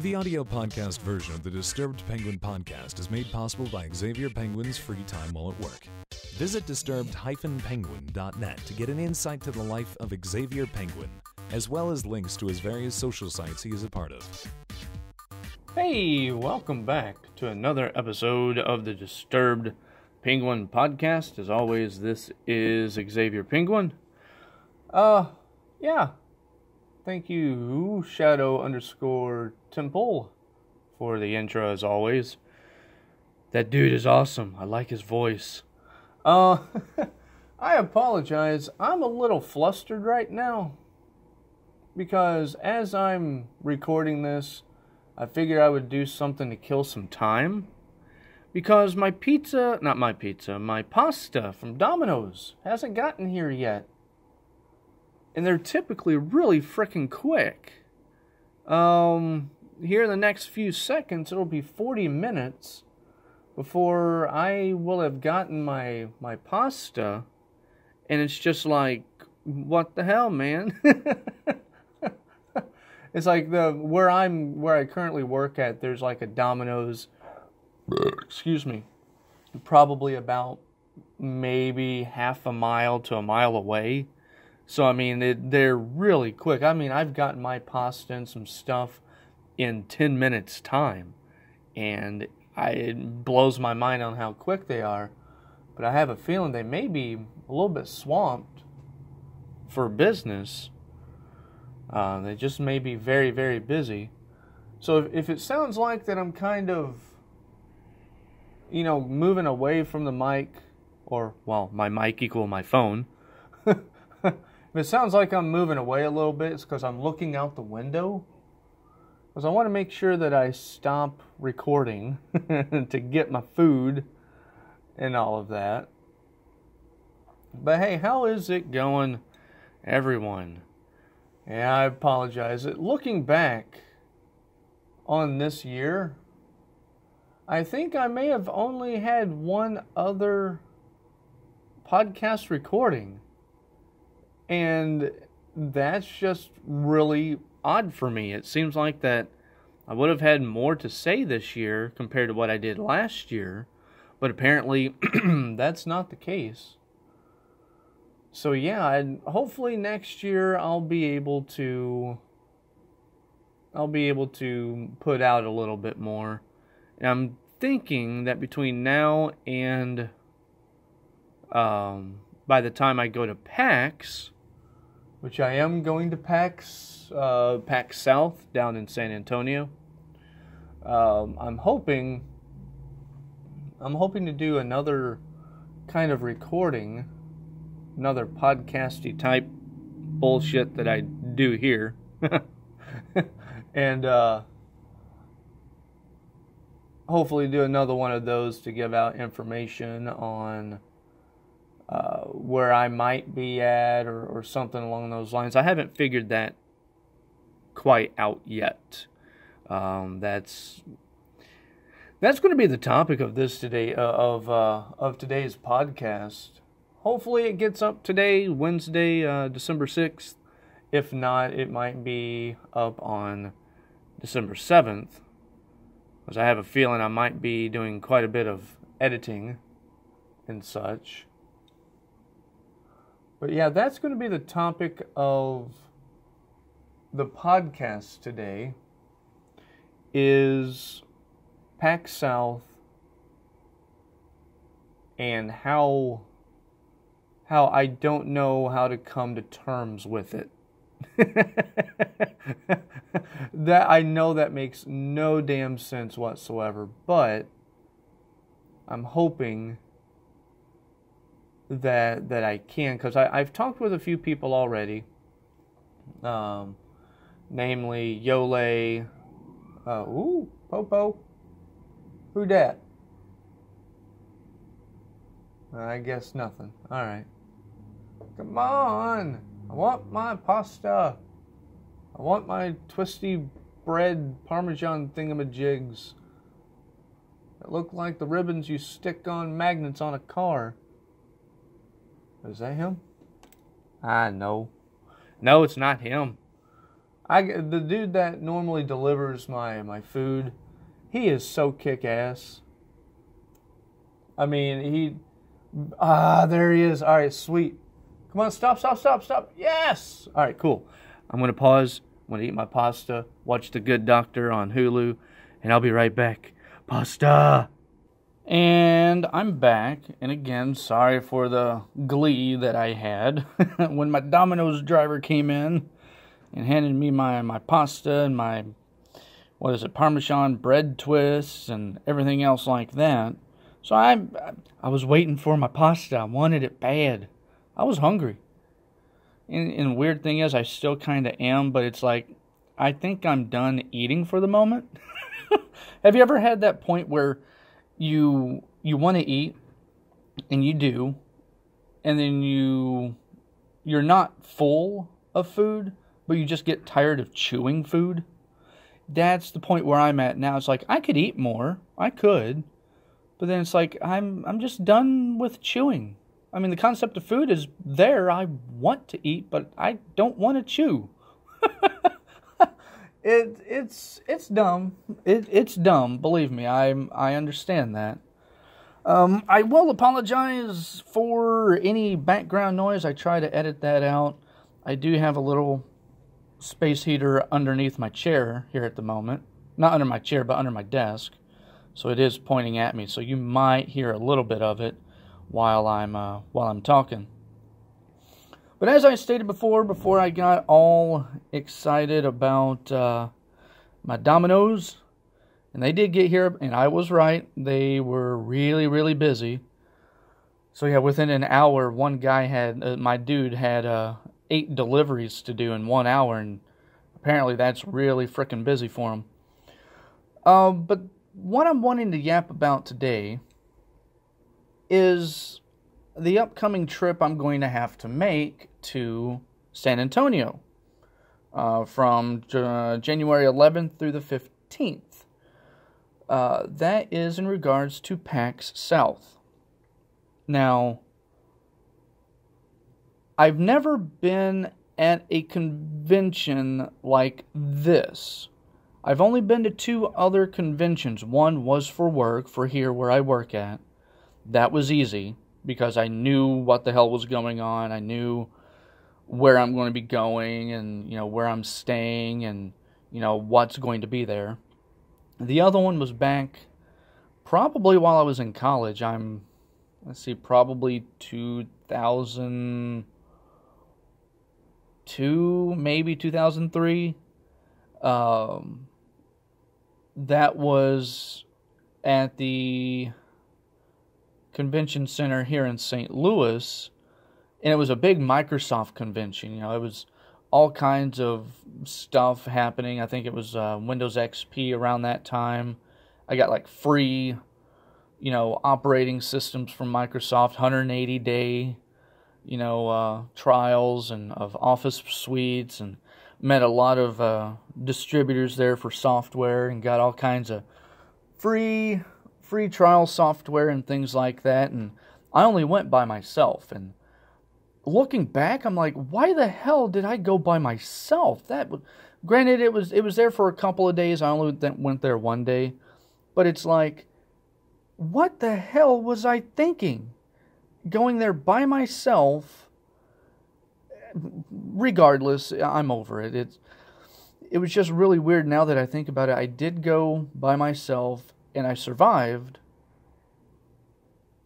The audio podcast version of the Disturbed Penguin podcast is made possible by Xavier Penguin's free time while at work. Visit disturbed-penguin.net to get an insight to the life of Xavier Penguin, as well as links to his various social sites he is a part of. Hey, welcome back to another episode of the Disturbed Penguin podcast. As always, this is Xavier Penguin. Thank you, Shadow_Temple, for the intro as always. That dude is awesome. I like his voice. I apologize. I'm a little flustered right now because as I'm recording this, I figured I would do something to kill some time because my pasta from Domino's hasn't gotten here yet. And they're typically really freaking quick. Here in the next few seconds, it'll be 40 minutes before I will have gotten my pasta. And it's just like, what the hell, man? It's like where I currently work at, there's like a Domino's, probably about maybe half a mile to a mile away. So, I mean, they're really quick. I mean, I've gotten my pasta and some stuff in 10 minutes time. And it blows my mind on how quick they are. But I have a feeling they may be a little bit swamped for business. They just may be very, very busy. So if it sounds like that I'm kind of, moving away from the mic, or, well, my mic equal my phone. If it sounds like I'm moving away a little bit, it's because I'm looking out the window. Because I want to make sure that I stop recording to get my food and all of that. But hey, how is it going, everyone? Yeah, I apologize. Looking back on this year, I think I may have only had one other podcast recording. And that's just really odd for me. It seems like that I would have had more to say this year compared to what I did last year. But apparently, that's not the case. So yeah, and hopefully next year I'll be able to put out a little bit more. And I'm thinking that between now and by the time I go to PAX, which I am going to PAX South down in San Antonio, I'm hoping to do another kind of recording, another podcasty type bullshit that I do here, and hopefully do another one of those to give out information on where I might be at or something along those lines. I haven't figured that quite out yet. That's going to be the topic of this today of today's podcast. Hopefully it gets up today, Wednesday, December 6th. If not, it might be up on December 7th. Because I have a feeling I might be doing quite a bit of editing and such. But yeah, that's going to be the topic of the podcast today, is PAX South and how I don't know how to come to terms with it. That I know that makes no damn sense whatsoever, but I'm hoping that I can, because I've talked with a few people already, namely Yole, Popo, who dat? I guess nothing. Alright. Come on! I want my pasta! I want my twisty bread Parmesan thingamajigs that look like the ribbons you stick on magnets on a car. Is that him? No. No, it's not him. The dude that normally delivers my food, he is so kick-ass. I mean, there he is. All right, sweet. Come on, stop. Yes! All right, cool. I'm going to pause. I'm going to eat my pasta, watch The Good Doctor on Hulu, and I'll be right back. Pasta! And I'm back. And again, sorry for the glee that I had when my Domino's driver came in and handed me my pasta and my, Parmesan bread twists and everything else like that. So I was waiting for my pasta. I wanted it bad. I was hungry. And the weird thing is, I still kind of am, but it's like, I think I'm done eating for the moment. Have you ever had that point where you want to eat, and you do, and then you're not full of food, but you just get tired of chewing food? That's the point where I'm at now. It's like, I could eat more. I could. But then it's like, I'm just done with chewing. I mean, the concept of food is there. I want to eat, but I don't want to chew. It's dumb. It's dumb. Believe me, I understand that. I will apologize for any background noise. I try to edit that out. I do have a little space heater underneath my chair here at the moment. Not under my chair, but under my desk. So it is pointing at me. So you might hear a little bit of it while I'm talking. But as I stated before I got all excited about my Domino's, and they did get here, and I was right. They were really, really busy. So yeah, within an hour, one guy had, my dude had 8 deliveries to do in 1 hour, and apparently that's really frickin' busy for him. But what I'm wanting to yap about today is the upcoming trip I'm going to have to make to San Antonio from January 11th through the 15th. That is in regards to PAX South. Now, I've never been at a convention like this. I've only been to 2 other conventions. One was for work, for here where I work at. That was easy because I knew what the hell was going on. I knew where I'm going to be going and, where I'm staying and, what's going to be there. The other one was back probably while I was in college. Probably 2002, maybe 2003. That was at the convention center here in St. Louis, and it was a big Microsoft convention. It was all kinds of stuff happening. I think it was Windows XP around that time. I got free, operating systems from Microsoft, 180-day, trials and of Office suites, and met a lot of distributors there for software and got all kinds of free trial software and things like that. And I only went by myself. And looking back, I'm like, why the hell did I go by myself? Granted, it was there for a couple of days. I only went there one day. But it's like, what the hell was I thinking? Going there by myself. Regardless, I'm over it. It was just really weird now that I think about it. I did go by myself, and I survived.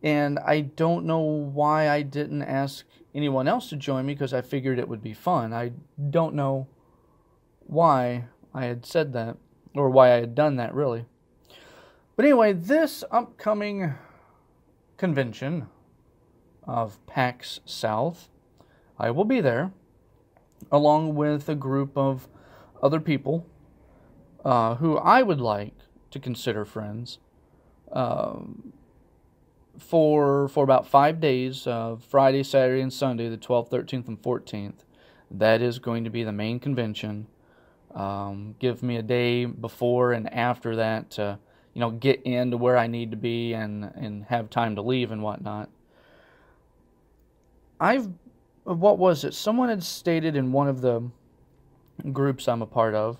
And I don't know why I didn't ask anyone else to join me, because I figured it would be fun. I don't know why I had said that, or why I had done that, really. But anyway, this upcoming convention of PAX South, I will be there, along with a group of other people who I would like to consider friends, for about 5 days, Friday, Saturday, and Sunday, the 12th, 13th, and 14th. That is going to be the main convention. Give me a day before and after that to, get into where I need to be and have time to leave and whatnot. What was it? Someone had stated in one of the groups I'm a part of,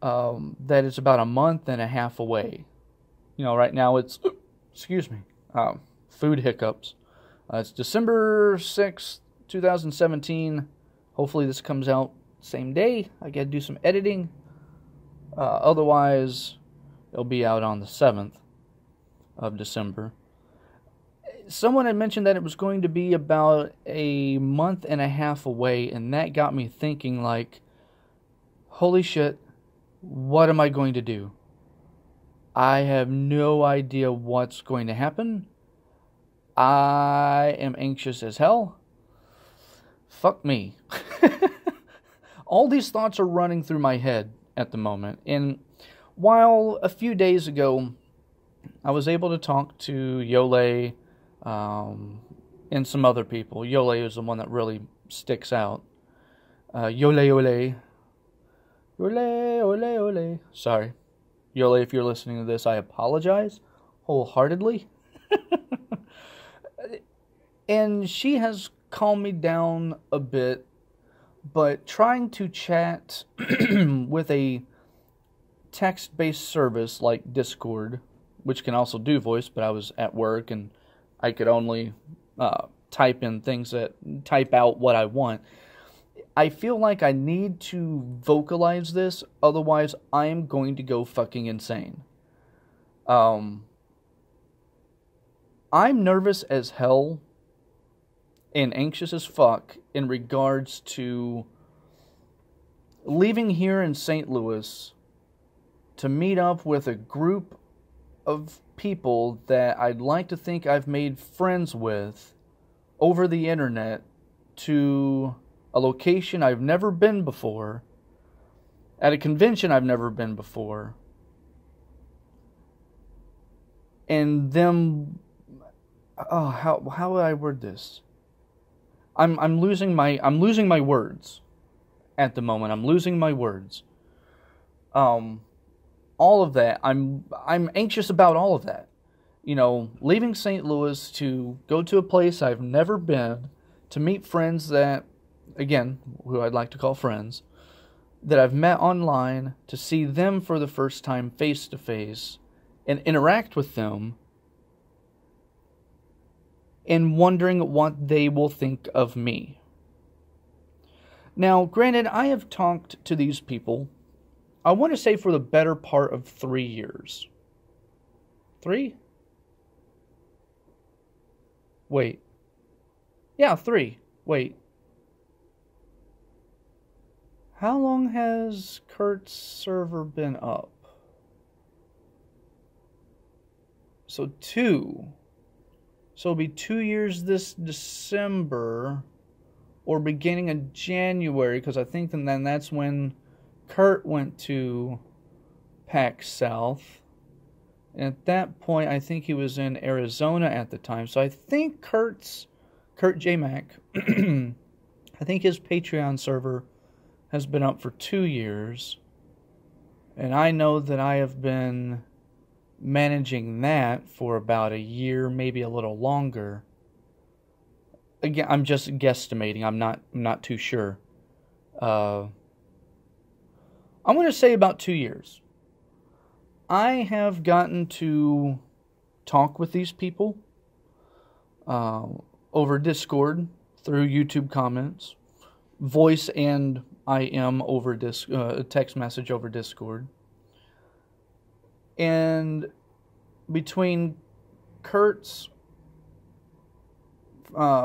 that it's about a month and a half away. You know, right now it's, excuse me, food hiccups. It's December 6th, 2017. Hopefully this comes out same day. I got to do some editing. Otherwise, it'll be out on the 7th of December. Someone had mentioned that it was going to be about a month and a half away, and that got me thinking, like, holy shit, what am I going to do? I have no idea what's going to happen. I am anxious as hell. Fuck me. All these thoughts are running through my head at the moment. And while a few days ago, I was able to talk to Yole and some other people. Yole is the one that really sticks out. Yole. Sorry. Yole, if you're listening to this, I apologize wholeheartedly. And she has calmed me down a bit, but trying to chat with a text-based service like Discord, which can also do voice, but I was at work and I could only type out what I want. I feel like I need to vocalize this, otherwise I am going to go fucking insane. I'm nervous as hell and anxious as fuck in regards to leaving here in St. Louis to meet up with a group of people that I'd like to think I've made friends with over the internet to a location I've never been before, at a convention I've never been before, and them, how would I word this? I'm losing my words at the moment. I'm losing my words. All of that. I'm anxious about all of that. You know, leaving St. Louis to go to a place I've never been, to meet friends that, again, who I'd like to call friends, that I've met online, to see them for the first time face to face and interact with them, and wondering what they will think of me. Now, granted, I have talked to these people, I want to say, for the better part of 3 years. 3? Wait. Yeah, 3. Wait. How long has Kurt's server been up? So 2. So it'll be 2 years this December, or beginning of January, because I think then that's when Kurt went to PAX South. And at that point, I think he was in Arizona at the time. So I think Kurt J. Mac, I think his Patreon server has been up for 2 years. And I know that I have been managing that for about a year, maybe a little longer. Again, I'm just guesstimating. I'm not too sure. I'm going to say about 2 years. I have gotten to talk with these people over Discord, through YouTube comments, voice and IM over text message over Discord. And between Kurt's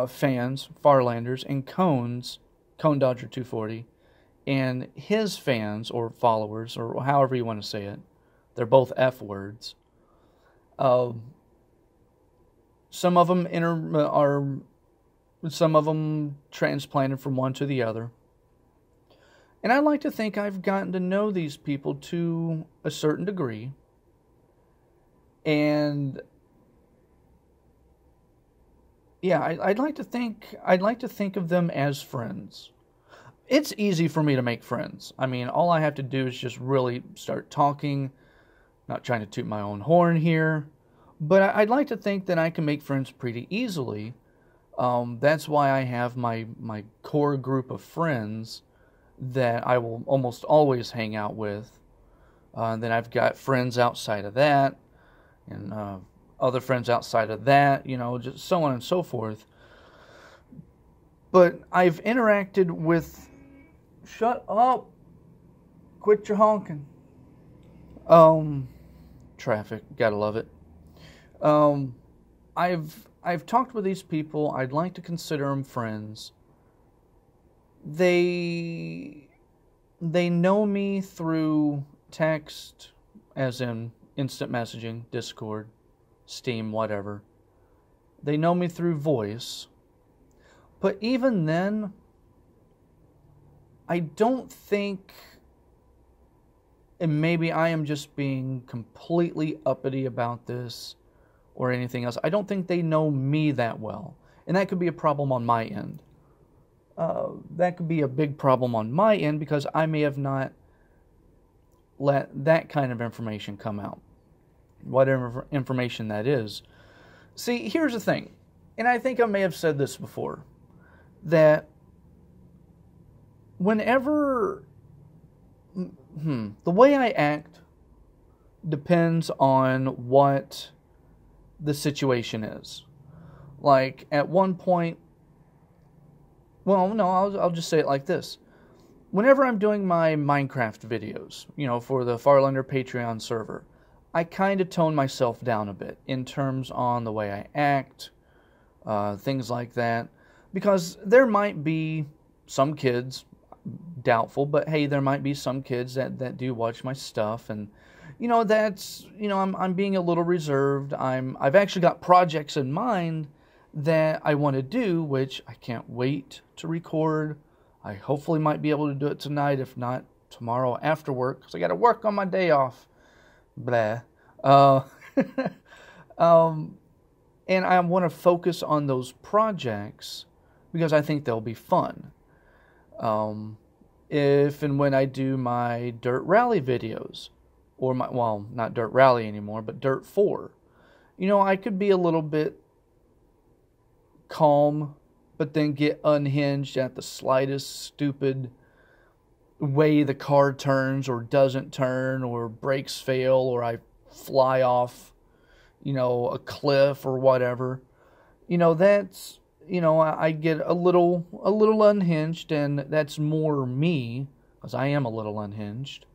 fans, Farlanders, and Cone Dodger 240, and his fans or followers, or however you want to say it, they're both F words. Some of them transplanted from one to the other. And I like to think I've gotten to know these people to a certain degree. And yeah, I'd like to think of them as friends. It's easy for me to make friends. I mean, all I have to do is just really start talking. Not trying to toot my own horn here, but I'd like to think that I can make friends pretty easily. That's why I have my core group of friends that I will almost always hang out with. Then I've got friends outside of that, and other friends outside of that, just so on and so forth. But I've interacted with... Shut up! Quit your honking. Traffic, gotta love it. I've talked with these people. I'd like to consider them friends. They know me through text, as in instant messaging, Discord, Steam, whatever. They know me through voice. But even then, I don't think, and maybe I am just being completely uppity about this or anything else, I don't think they know me that well. And that could be a problem on my end. That could be a big problem on my end because I may have not let that kind of information come out. Whatever information that is. See, here's the thing, and I think I may have said this before, that whenever the way I act depends on what the situation is. Like, at one point, well, no, I'll just say it like this. Whenever I'm doing my Minecraft videos, for the Farlander Patreon server, I kind of tone myself down a bit in terms on the way I act, things like that. Because there might be some kids, doubtful, but hey, there might be some kids that do watch my stuff, and that's, I'm being a little reserved. I've actually got projects in mind that I want to do, which I can't wait to record. I hopefully might be able to do it tonight, if not tomorrow after work, because I got to work on my day off. Blah. And I want to focus on those projects because I think they'll be fun. If and when I do my Dirt Rally videos, or not Dirt Rally anymore, but Dirt 4, I could be a little bit calm, but then get unhinged at the slightest stupid way the car turns or doesn't turn, or brakes fail, or I fly off, a cliff or whatever. That's, I get a little unhinged, and that's more me, because I am a little unhinged.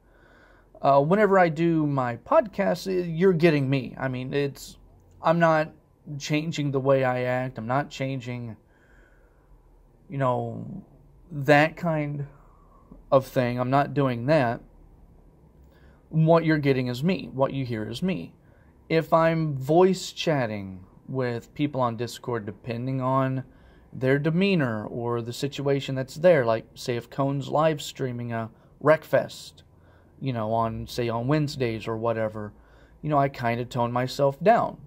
Whenever I do my podcast, you're getting me. I mean, I'm not changing the way I act. I'm not changing, that kind of thing. I'm not doing that. What you're getting is me. What you hear is me. If I'm voice chatting with people on Discord, depending on their demeanor or the situation that's there, like, say, if Cone's live streaming a Wreckfest, on Wednesdays or whatever, I kind of tone myself down.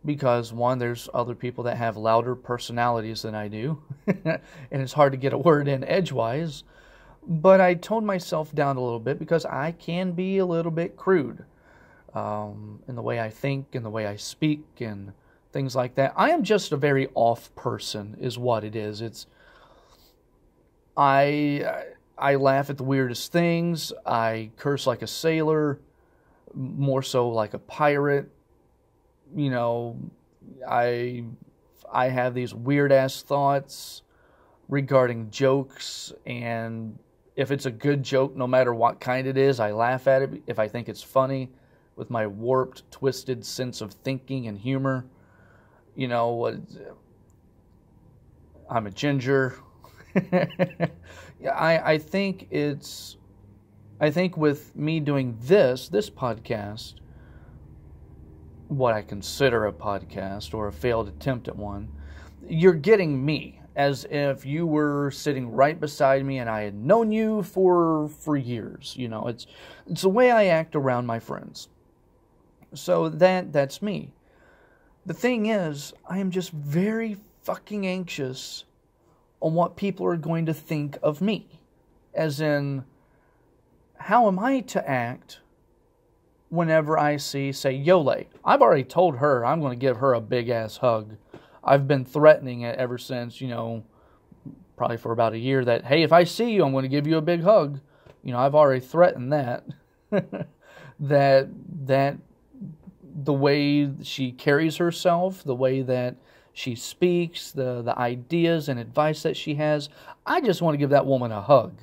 Because, one, there's other people that have louder personalities than I do, and it's hard to get a word in edgewise, but I tone myself down a little bit because I can be a little bit crude in the way I think and the way I speak and things like that. I am just a very off person is what it is. I laugh at the weirdest things. I curse like a sailor, more so like a pirate. I have these weird-ass thoughts regarding jokes, and if it's a good joke, no matter what kind it is, I laugh at it if I think it's funny, with my warped, twisted sense of thinking and humor. I'm a ginger. I think with me doing this podcast, what I consider a podcast or a failed attempt at one, you're getting me as if you were sitting right beside me and I had known you for years. It's the way I act around my friends. So that's me. The thing is, I am just very fucking anxious on what people are going to think of me. As in, how am I to act whenever I see, say, Yole? I've already told her I'm going to give her a big-ass hug. I've been threatening it ever since, probably for about a year, that, hey, if I see you, I'm going to give you a big hug. I've already threatened that. that the way she carries herself, the way that she speaks, the ideas and advice that she has, I just want to give that woman a hug.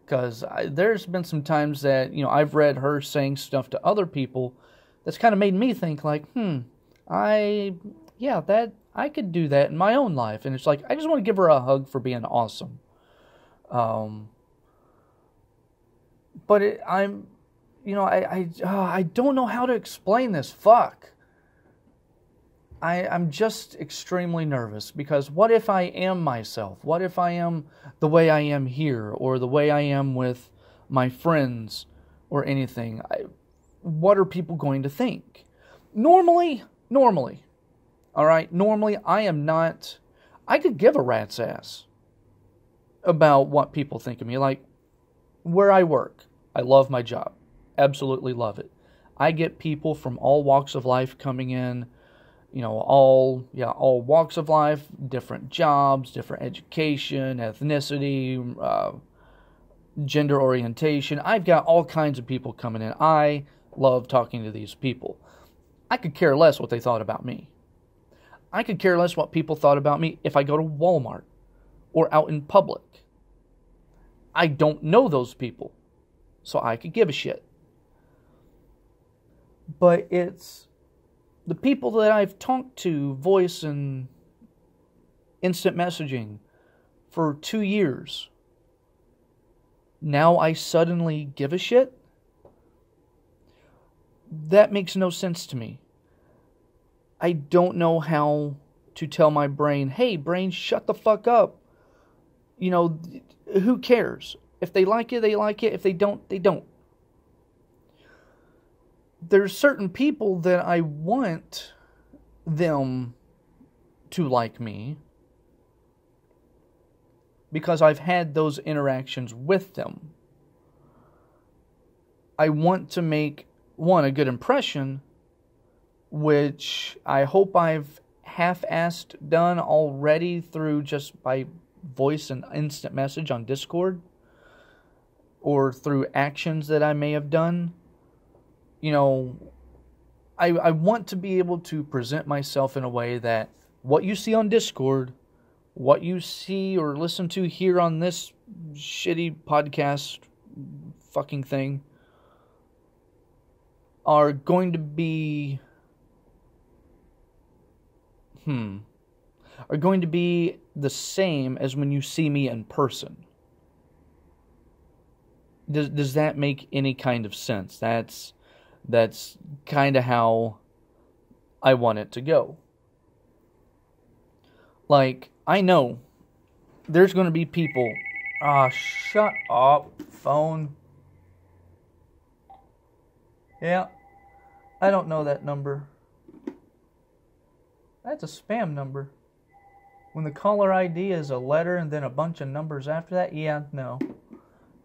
Because there's been some times that, I've read her saying stuff to other people that's kind of made me think like, I could do that in my own life. And it's like, I just want to give her a hug for being awesome. But I don't know how to explain this. Fuck. I'm just extremely nervous, because what if I am myself? What if I am the way I am here, or the way I am with my friends, or anything? What are people going to think? Normally, all right, normally I could give a rat's ass about what people think of me. Like, where I work, I love my job. Absolutely love it. I get people from all walks of life coming in, all walks of life, different jobs, different education, ethnicity, gender orientation. I've got all kinds of people coming in. I love talking to these people. I could care less what they thought about me. I could care less what people thought about me if I go to Walmart or out in public. I don't know those people, so I could give a shit. But it's the people that I've talked to, voice and instant messaging, for 2 years. Now I suddenly give a shit? That makes no sense to me. I don't know how to tell my brain, hey, brain, shut the fuck up. Who cares? If they like it, they like it. If they don't, they don't. There's certain people that I want them to like me because I've had those interactions with them. I want to make, one, a good impression, which I hope I've half-assed done already through just by voice and instant message on Discord, or through actions that I may have done. I want to be able to present myself in a way that what you see on Discord, what you see or listen to here on this shitty podcast fucking thing, are going to be the same as when you see me in person. Does that make any kind of sense? That's kind of how I want it to go. Like, I know there's going to be people... shut up, phone. Yeah, I don't know that number. That's a spam number. When the caller ID is a letter and then a bunch of numbers after that, yeah, no.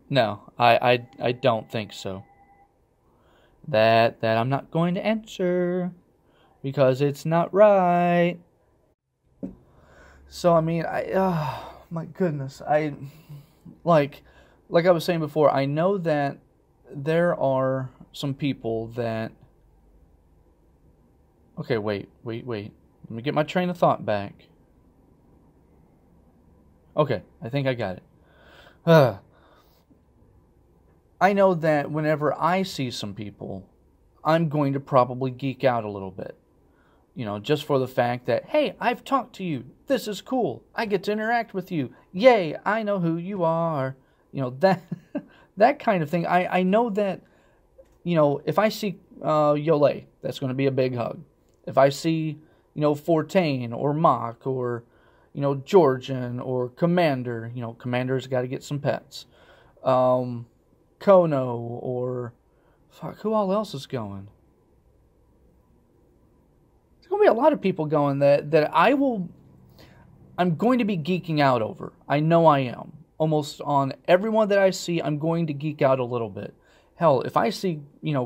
No, I don't think so. That I'm not going to answer because it's not right. So, I mean, my goodness, like I was saying before, I know that there are some people that... Okay, wait. Let me get my train of thought back. Okay, I think I got it. I know that whenever I see some people, I'm going to probably geek out a little bit. Just for the fact that, hey, I've talked to you. This is cool. I get to interact with you. Yay, I know who you are. That kind of thing. I know that, if I see Yole, that's going to be a big hug. If I see, Fortain or Mock or, Georgian or Commander, Commander's got to get some pets. Kono or, fuck, who all else is going? There's going to be a lot of people going that I'm going to be geeking out over. I know I am. Almost on everyone that I see, I'm going to geek out a little bit. Hell, if I see,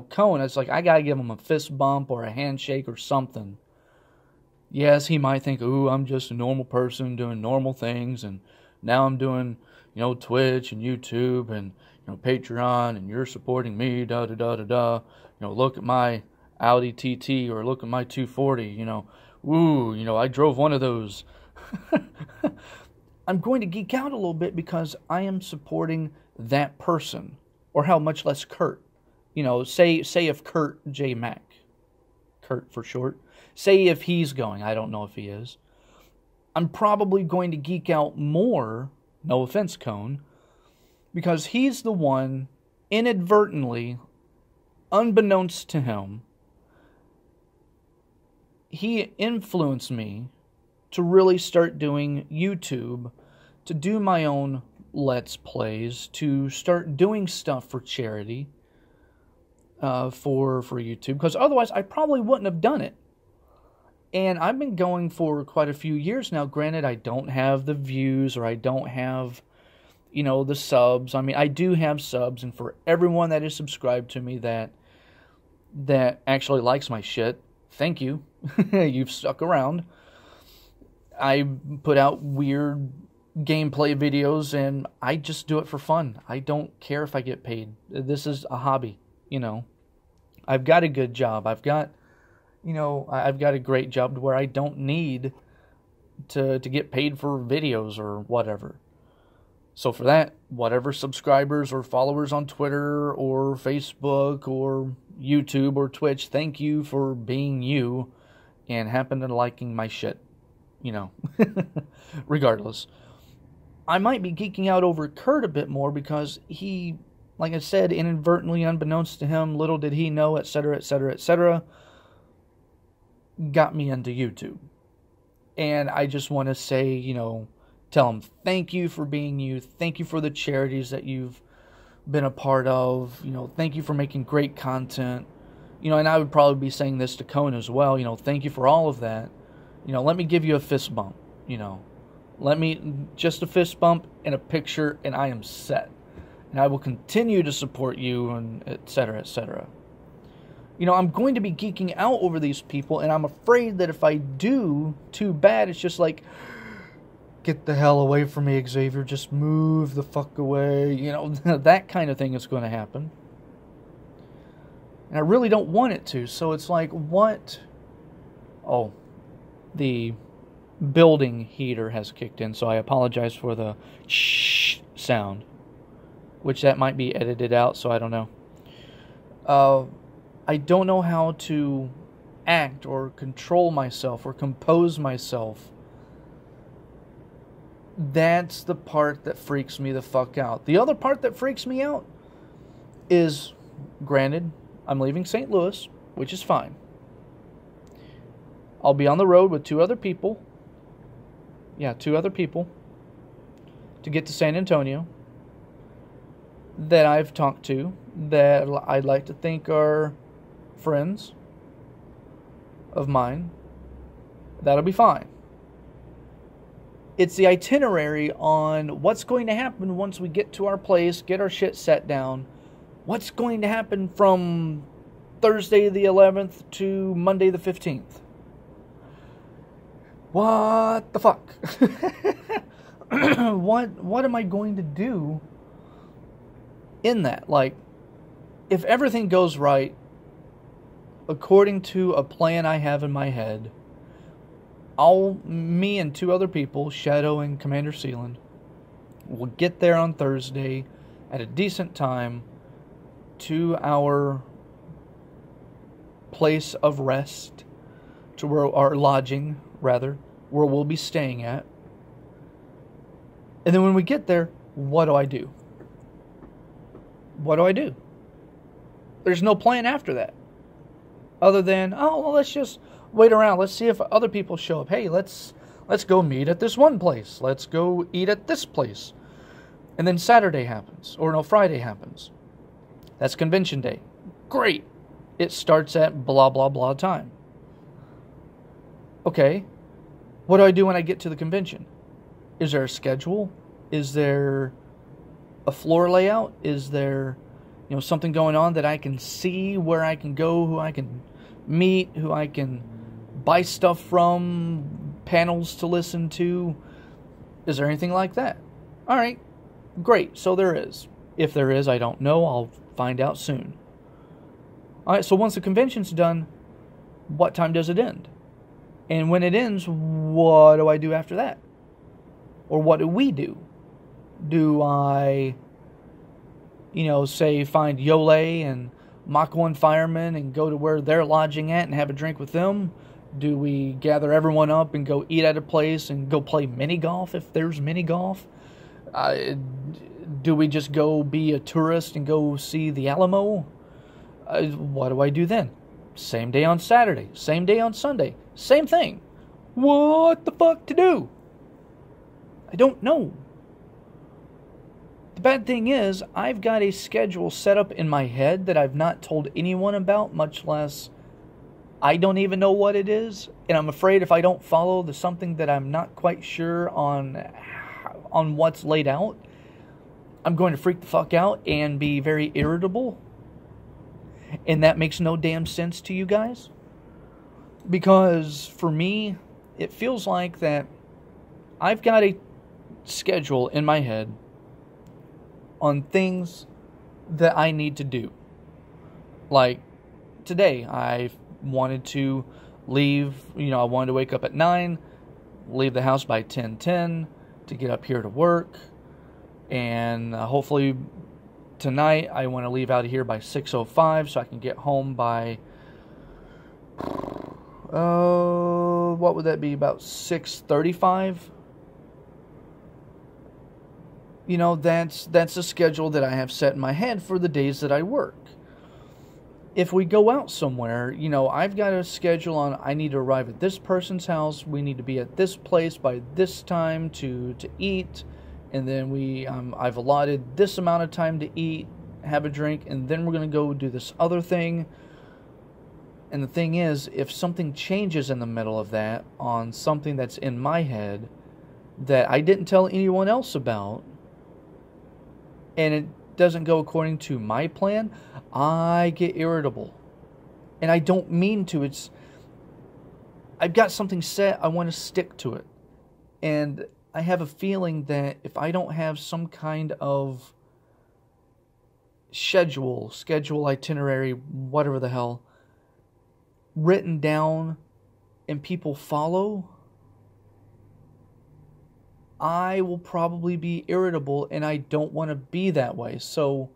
Cohen, it's like I got to give him a fist bump or a handshake or something. Yes, he might think, ooh, I'm just a normal person doing normal things and, now I'm doing, Twitch and YouTube and, Patreon, and you're supporting me, da-da-da-da-da. Look at my Audi TT, or look at my 240, I drove one of those. I'm going to geek out a little bit because I am supporting that person, or how much less Kurt. Say if Kurt J. Mac, Kurt for short, say if he's going, I don't know if he is, I'm probably going to geek out more, no offense, Cone, because he's the one inadvertently, unbeknownst to him, he influenced me to really start doing YouTube, to do my own Let's Plays, to start doing stuff for charity, for YouTube, because otherwise I probably wouldn't have done it. And I've been going for quite a few years now. Granted, I don't have the views, or I don't have, the subs. I mean, I do have subs, and for everyone that is subscribed to me that actually likes my shit, thank you. You've stuck around. I put out weird gameplay videos, and I just do it for fun. I don't care if I get paid. This is a hobby, I've got a good job. I've got a great job to where I don't need to get paid for videos or whatever. So for that, whatever subscribers or followers on Twitter or Facebook or YouTube or Twitch, thank you for being you and happen to liking my shit, regardless. I might be geeking out over Kurt a bit more because he, like I said, inadvertently, unbeknownst to him, little did he know, etc., etc., etc., got me into YouTube. And I just want to say, tell him thank you for being you. Thank you for the charities that you've been a part of. Thank you for making great content. And I would probably be saying this to Cone as well. Thank you for all of that. Let me give you a fist bump. Let me, just a fist bump and a picture, and I am set. And I will continue to support you, and et cetera, et cetera. I'm going to be geeking out over these people, and I'm afraid that if I do too bad, it's just like, get the hell away from me, Xavier. Just move the fuck away. That kind of thing is going to happen. And I really don't want it to. So it's like, what? Oh, the building heater has kicked in, so I apologize for the shh sound, which that might be edited out, so I don't know. I don't know how to act or control myself or compose myself. That's the part that freaks me the fuck out. The other part that freaks me out is, granted, I'm leaving St. Louis, which is fine. I'll be on the road with two other people. Yeah, two other people to get to San Antonio that I've talked to, that I'd like to think are friends of mine. That'll be fine. It's the itinerary on what's going to happen once we get to our place, get our shit set down. What's going to happen from Thursday the 11th to Monday the 15th? What the fuck? What am I going to do in that? Like, if everything goes right, according to a plan I have in my head, me and two other people, Shadow and Commander Sealand, will get there on Thursday at a decent time to our place of rest, to where our lodging, rather, where we'll be staying at. And then when we get there, what do I do? What do I do? There's no plan after that. Other than, let's just wait around. Let's see if other people show up. Hey, let's go meet at this one place. Let's go eat at this place. And then Saturday happens. Or no, Friday happens. That's convention day. Great. It starts at blah, blah, blah time. Okay. What do I do when I get to the convention? Is there a schedule? Is there a floor layout? Is there, something going on that I can see, where I can go, who I can meet, who I can buy stuff from, panels to listen to? Is there anything like that? All right, great. So there is. If there is, I don't know. I'll find out soon. All right, so once the convention's done, what time does it end? And when it ends, what do I do after that? Or what do we do? Do I, say find Yole and Mach 1 firemen and go to where they're lodging at and have a drink with them? Do we gather everyone up and go eat at a place and go play mini golf if there's mini golf? Do we just go be a tourist and go see the Alamo? What do I do then? Same day on Saturday, same day on Sunday, same thing. What the fuck to do? I don't know. The bad thing is, I've got a schedule set up in my head that I've not told anyone about, much less I don't even know what it is. And I'm afraid if I don't follow the something that I'm not quite sure on what's laid out, I'm going to freak the fuck out and be very irritable. And that makes no damn sense to you guys. Because for me, it feels like that I've got a schedule in my head on things that I need to do. Like today, I wanted to leave, I wanted to wake up at 9, leave the house by 10:10 to get up here to work. And hopefully tonight I want to leave out of here by 6:05 so I can get home by, what would that be, about 6:35? That's a schedule that I have set in my head for the days that I work. If we go out somewhere, I've got a schedule on, I need to arrive at this person's house, we need to be at this place by this time to eat, and then I've allotted this amount of time to eat, have a drink, and then we're going to go do this other thing. And the thing is, if something changes in the middle of that on something that's in my head that I didn't tell anyone else about, and it doesn't go according to my plan, I get irritable. And I don't mean to. I've got something set, I want to stick to it. And I have a feeling that if I don't have some kind of schedule, itinerary, whatever the hell, written down and people follow, I will probably be irritable, and I don't want to be that way. So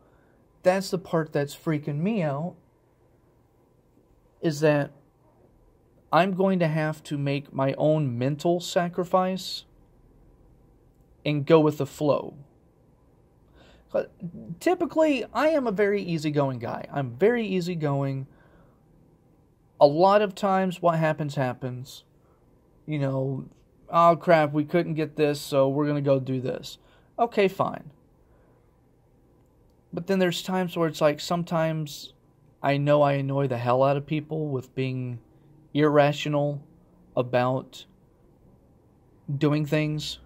that's the part that's freaking me out, is that I'm going to have to make my own mental sacrifice and go with the flow. But typically, I am a very easygoing guy. I'm very easygoing. A lot of times, what happens. Oh crap, we couldn't get this, so we're going to go do this. Okay, fine. But then there's times where it's like, sometimes I know I annoy the hell out of people with being irrational about doing things.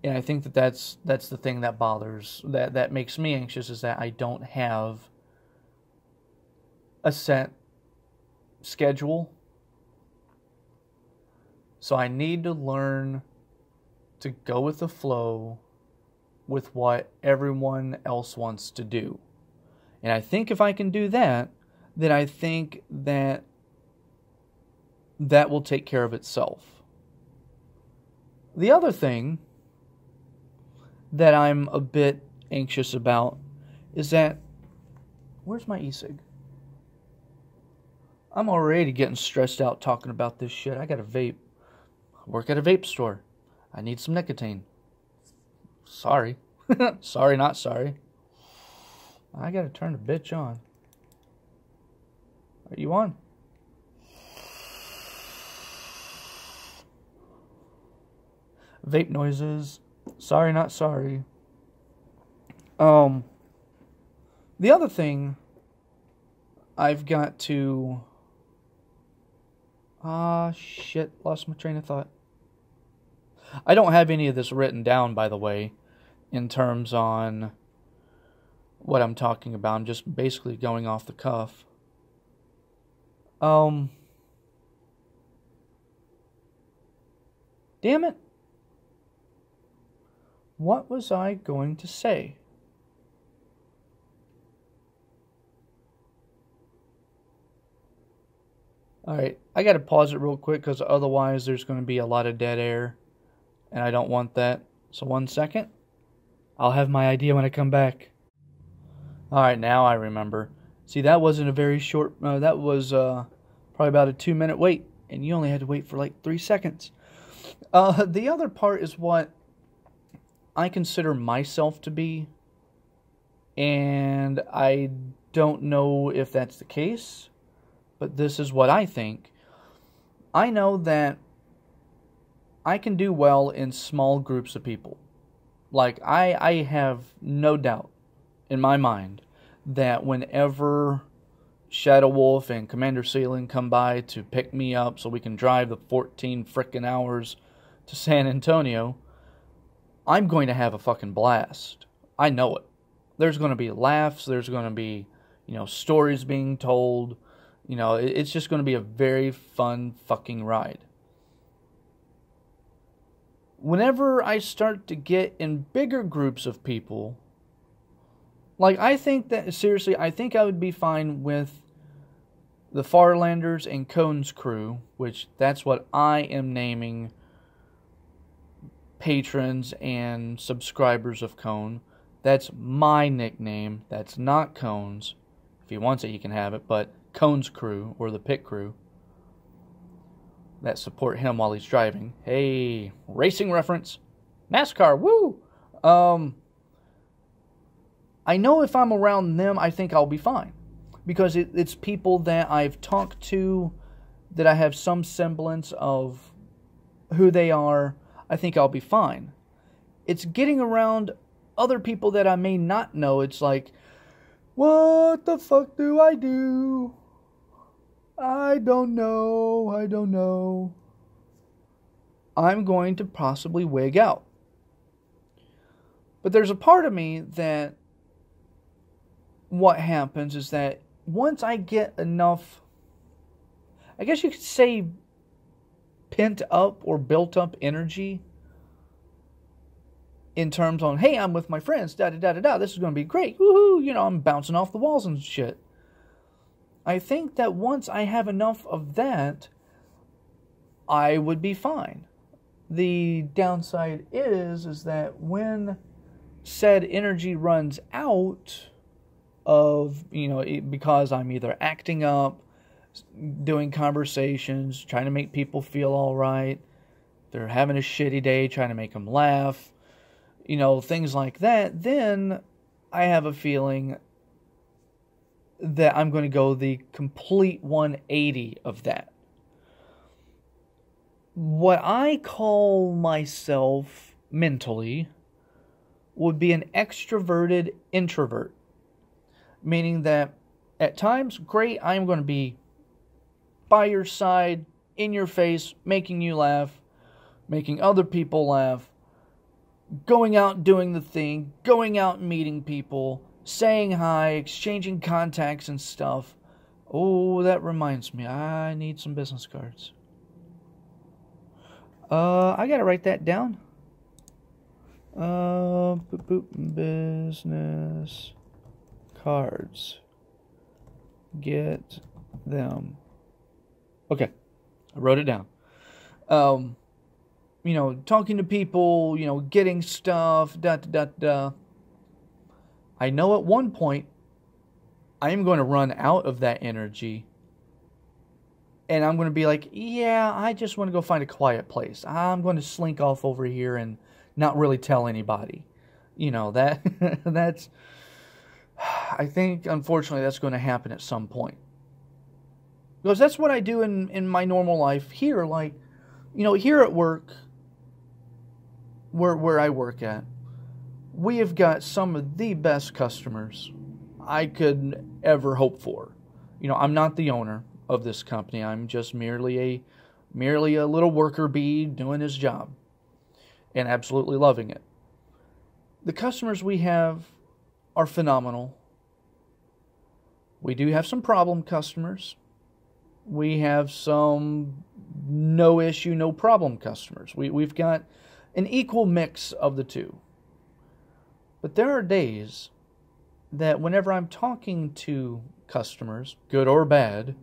And I think that's the thing that bothers, that makes me anxious, is that I don't have a set schedule. So I need to learn to go with the flow with what everyone else wants to do. And I think if I can do that, then I think that will take care of itself. The other thing that I'm a bit anxious about is that, where's my e-cig? I'm already getting stressed out talking about this shit. I got a vape. I work at a vape store. I need some nicotine. Sorry. Sorry, not sorry. I gotta turn the bitch on. Are you on? Vape noises. Sorry, not sorry. The other thing I've got to... shit, lost my train of thought. I don't have any of this written down, by the way, in terms on what I'm talking about. I'm just basically going off the cuff. Damn it. What was I going to say? Alright, I gotta pause it real quick because otherwise there's going to be a lot of dead air. And I don't want that. So 1 second. I'll have my idea when I come back. Alright, now I remember. See, that wasn't a very short... that was probably about a 2-minute wait. And you only had to wait for like 3 seconds. The other part is what I consider myself to be. And I don't know if that's the case. But this is what I think. I know that I can do well in small groups of people. Like, I have no doubt in my mind that whenever Shadow Wolf and Commander Sealing come by to pick me up so we can drive the 14 frickin' hours to San Antonio, I'm going to have a fucking blast. I know it. There's going to be laughs. There's going to be, stories being told. It's just going to be a very fun fucking ride. Whenever I start to get in bigger groups of people, like, I think I would be fine with the Farlanders and Cone's crew, which that's what I am naming patrons and subscribers of Cone. That's my nickname. That's not Cone's. If he wants it, he can have it, but Cone's crew, or the pit crew, that support him while he's driving. Hey, racing reference. NASCAR, woo! I know if I'm around them, I think I'll be fine. Because it's people that I've talked to, that I have some semblance of who they are. I think I'll be fine. It's getting around other people that I may not know. It's like, what the fuck do I do? I don't know. I'm going to possibly wig out. But there's a part of me that what happens is that once I get enough, I guess you could say, pent up or built up energy in terms on, hey, I'm with my friends, da-da-da-da-da, this is going to be great, woohoo, I'm bouncing off the walls and shit. I think that once I have enough of that, I would be fine. The downside is that when said energy runs out of, because I'm either acting up, doing conversations, trying to make people feel all right, they're having a shitty day, trying to make them laugh, things like that, then I have a feeling that I'm going to go the complete 180 of that. What I call myself mentally would be an extroverted introvert. Meaning that at times, great, I'm going to be by your side, in your face, making you laugh, making other people laugh, going out doing the thing, going out meeting people, saying hi, exchanging contacts and stuff. Oh, that reminds me, I need some business cards. I gotta write that down. Business cards. Get them. Okay, I wrote it down. Talking to people, getting stuff, I know at one point I am going to run out of that energy. And I'm going to be like, yeah, I just want to go find a quiet place. I'm going to slink off over here and not really tell anybody. That's, I think, unfortunately, that's going to happen at some point. Because that's what I do in my normal life here. Like, here at work, where I work at, we have got some of the best customers I could ever hope for. I'm not the owner of this company. I'm just merely a little worker bee doing his job and absolutely loving it. The customers we have are phenomenal. We do have some problem customers. We have some no issue, no problem customers. We've got an equal mix of the two. But there are days that whenever I'm talking to customers, good or bad,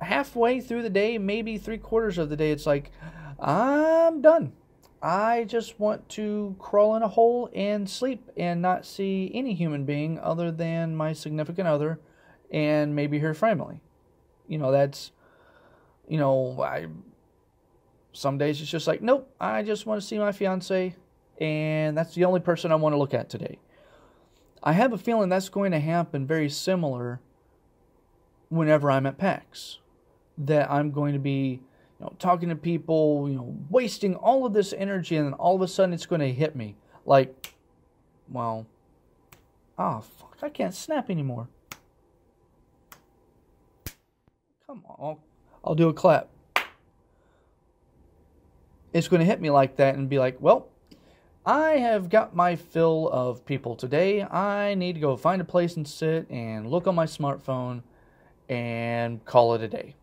halfway through the day, maybe 3/4 of the day, it's like, I'm done. I just want to crawl in a hole and sleep and not see any human being other than my significant other and maybe her family. That's, some days it's just like, nope, I just want to see my fiance, and that's the only person I want to look at today. I have a feeling that's going to happen very similar whenever I'm at PAX. That I'm going to be, talking to people, wasting all of this energy, and then all of a sudden it's going to hit me. Like, well, fuck, I can't snap anymore. Come on, I'll do a clap. It's going to hit me like that and be like, well, I have got my fill of people today. I need to go find a place and sit and look on my smartphone and call it a day.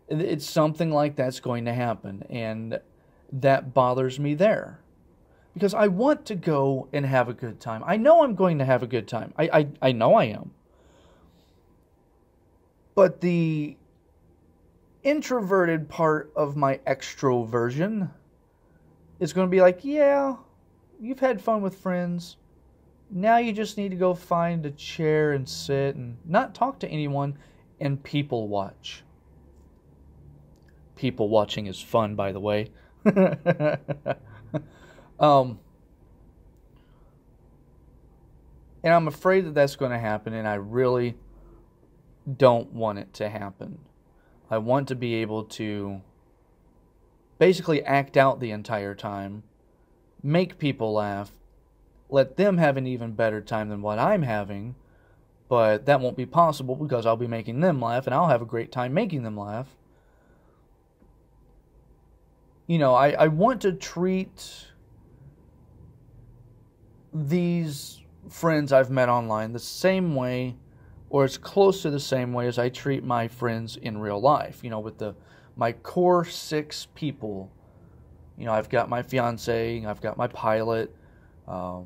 It's something like that's going to happen, and that bothers me there. Because I want to go and have a good time. I know I'm going to have a good time. I know I am. But the introverted part of my extroversion is going to be like, yeah, you've had fun with friends. Now you just need to go find a chair and sit and not talk to anyone and people watch. People watching is fun, by the way. And I'm afraid that that's going to happen, and I really don't want it to happen. I want to be able to basically act out the entire time, make people laugh, let them have an even better time than what I'm having, but that won't be possible because I'll be making them laugh, and I'll have a great time making them laugh. I want to treat these friends I've met online the same way, or as close to the same way as I treat my friends in real life. With my core 6 people. I've got my fiance, I've got my pilot, I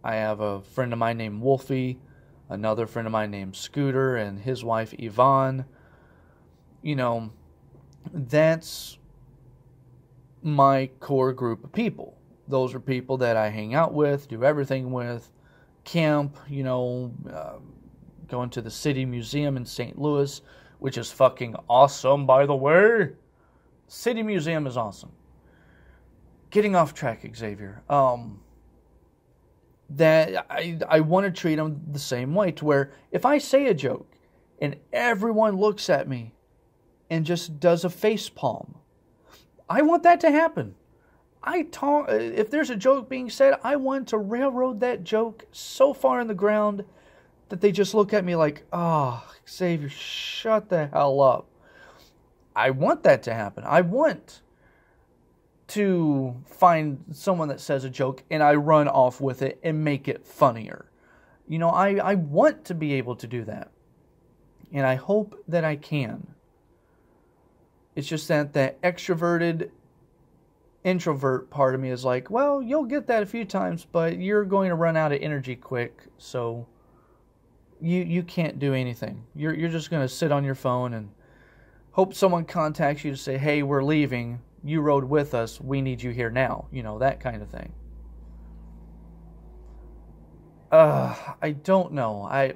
have a friend of mine named Wolfie, another friend of mine named Scooter, and his wife Yvonne. That's my core group of people. Those are people that I hang out with, do everything with, camp, going to the City Museum in St. Louis, which is fucking awesome, by the way. City Museum is awesome. Getting off track, Xavier. That I want to treat them the same way, to where if I say a joke and everyone looks at me and just does a face palm, I want that to happen. If there's a joke being said, I want to railroad that joke so far in the ground that they just look at me like, Xavier, shut the hell up. I want that to happen. I want to find someone that says a joke and I run off with it and make it funnier. I want to be able to do that. And I hope that I can. It's just that extroverted introvert part of me is like, well, you'll get that a few times, but you're going to run out of energy quick, so you can't do anything. You're just going to sit on your phone and hope someone contacts you to say, hey, we're leaving. You rode with us. We need you here now. That kind of thing. I don't know.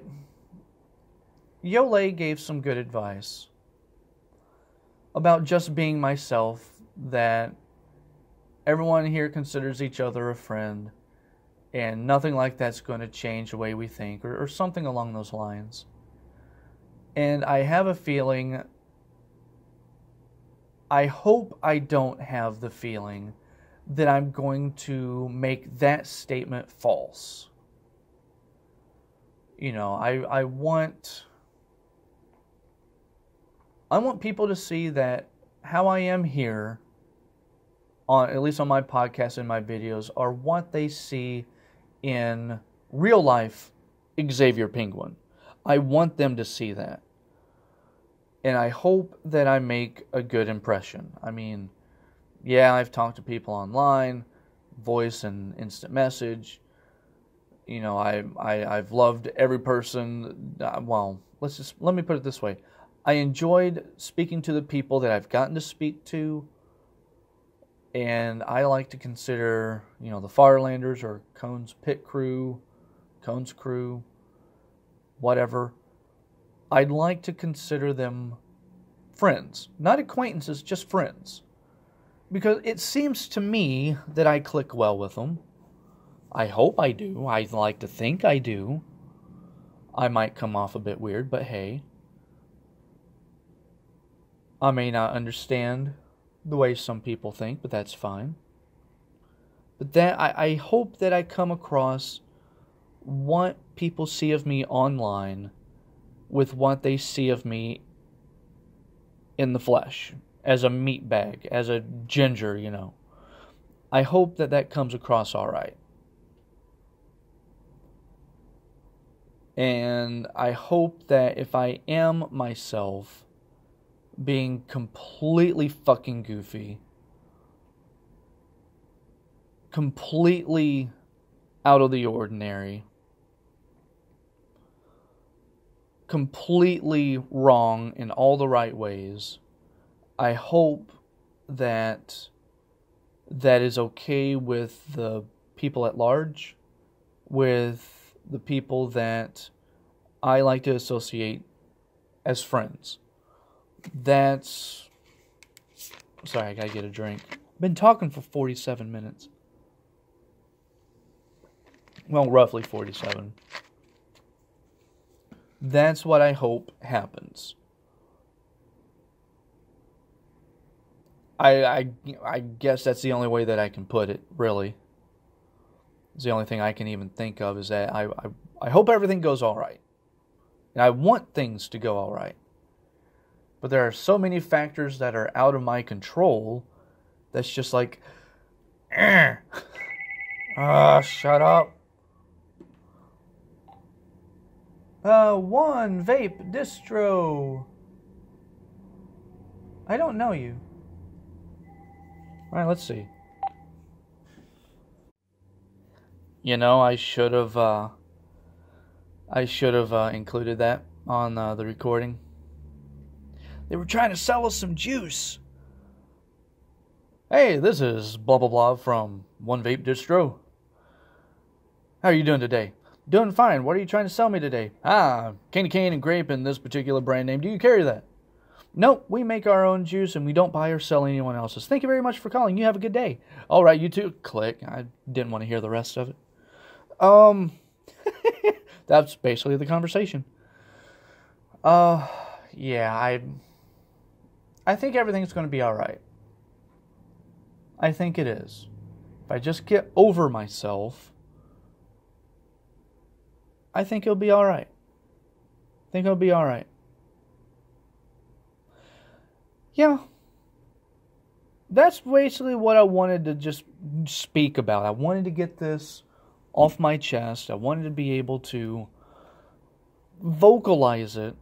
Yole gave some good advice about just being myself, that everyone here considers each other a friend, and nothing like that's going to change the way we think, or something along those lines. And I have a feeling, I hope I don't have the feeling that I'm going to make that statement false. I want people to see that how I am here, at least on my podcast and my videos, are what they see in real life Xavier Penguin. I want them to see that. And I hope that I make a good impression. I mean, yeah, I've talked to people online. voice and instant message. You know, I've loved every person. Well, let me put it this way. I enjoyed speaking to the people that I've gotten to speak to. And I like to consider, you know, the Firelanders or Cone's pit crew, Cone's crew, whatever. I'd like to consider them friends. Not acquaintances, just friends. Because it seems to me that I click well with them. I hope I do. I like to think I do. I might come off a bit weird, but hey. I may not understand the way some people think, but that's fine. But that I hope that I come across what people see of me online with what they see of me in the flesh, as a meat bag, as a ginger, you know. I hope that that comes across all right. And I hope that if I am myself, being completely fucking goofy, completely out of the ordinary, completely wrong in all the right ways, I hope that that is okay with the people at large, with the people that I like to associate as friends. That's... Sorry, I gotta get a drink. I've been talking for 47 minutes. Well, roughly 47. That's what I hope happens. I guess that's the only way that I can put it, really. It's the only thing I can even think of is that I hope everything goes all right. And I want things to go all right. But there are so many factors that are out of my control that's just like, shut up. One vape distro. I don't know you. Alright, let's see. You know, I should have included that on the recording. They were trying to sell us some juice. Hey, this is blah blah blah from One Vape Distro. How are you doing today? Doing fine. What are you trying to sell me today? Candy cane and grape in this particular brand name. Do you carry that? Nope, we make our own juice and we don't buy or sell anyone else's. Thank you very much for calling. You have a good day. All right, you too. Click. I didn't want to hear the rest of it. That's basically the conversation. Yeah, I think everything's going to be all right. I think it is. If I just get over myself, I think it'll be all right. I think it'll be all right. Yeah. That's basically what I wanted to just speak about. I wanted to get this off my chest. I wanted to be able to vocalize it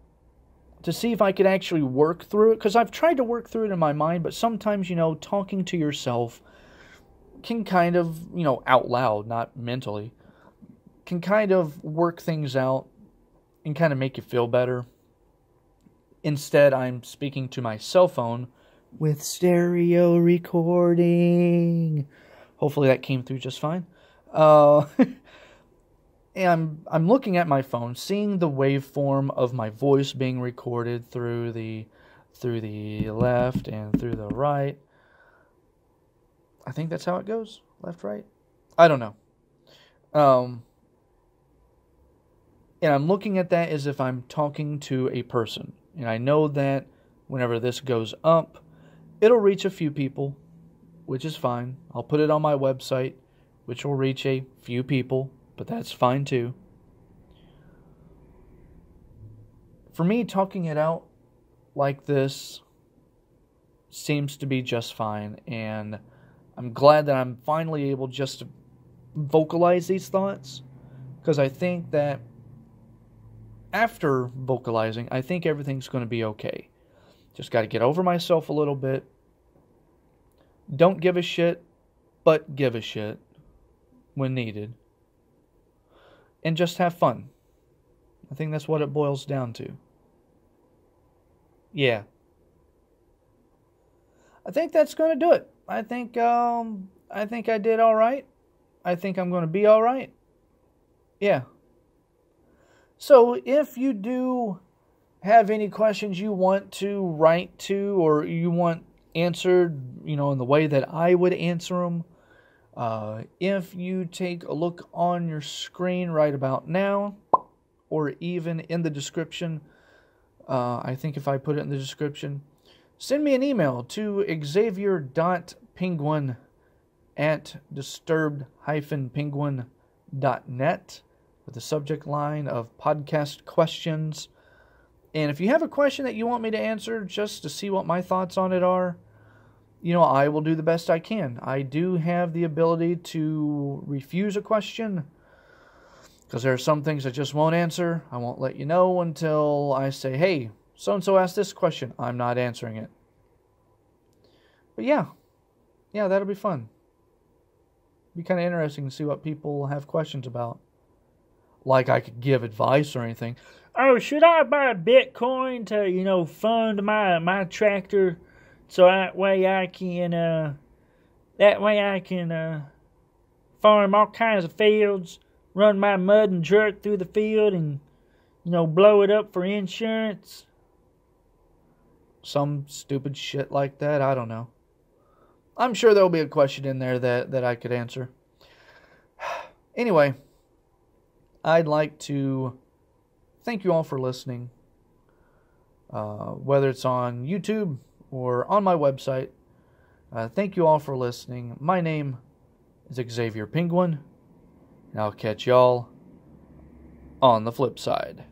to see if I could actually work through it. Because I've tried to work through it in my mind, but sometimes, you know, talking to yourself can kind of, you know, out loud, not mentally, can kind of work things out and kind of make you feel better. Instead, I'm speaking to my cell phone with stereo recording. Hopefully that came through just fine. And I'm looking at my phone, seeing the waveform of my voice being recorded through the left and through the right. I think that's how it goes. Left, right. I don't know. And I'm looking at that as if I'm talking to a person. And I know that whenever this goes up, it'll reach a few people, which is fine. I'll put it on my website, which will reach a few people, but that's fine too. For me, talking it out like this seems to be just fine, and I'm glad that I'm finally able just to vocalize these thoughts, because I think that after vocalizing, I think everything's going to be okay. Just got to get over myself a little bit. Don't give a shit but give a shit when needed. And just have fun. I think that's what it boils down to. Yeah. I think that's going to do it. I think I did all right. I think I'm going to be all right. Yeah. So if you do have any questions you want to write to or you want answered, in the way that I would answer them, if you take a look on your screen right about now, or even in the description, I think if I put it in the description, send me an email to xavior.penguin@disturbed-penguin.net with the subject line of podcast questions. And if you have a question that you want me to answer just to see what my thoughts on it are, I will do the best I can. I do have the ability to refuse a question because there are some things I just won't answer. I won't let you know until I say, hey, so-and-so asked this question. I'm not answering it. But yeah, that'll be fun. Be kind of interesting to see what people have questions about. Like I could give advice or anything. Oh, should I buy Bitcoin to, fund my tractor so that way I can farm all kinds of fields, run my mud and dirt through the field and, blow it up for insurance? Some stupid shit like that. I don't know. I'm sure there'll be a question in there that I could answer. Anyway, I'd like to thank you all for listening. Whether it's on YouTube or on my website, thank you all for listening. My name is Xavier Penguin, and I'll catch y'all on the flip side.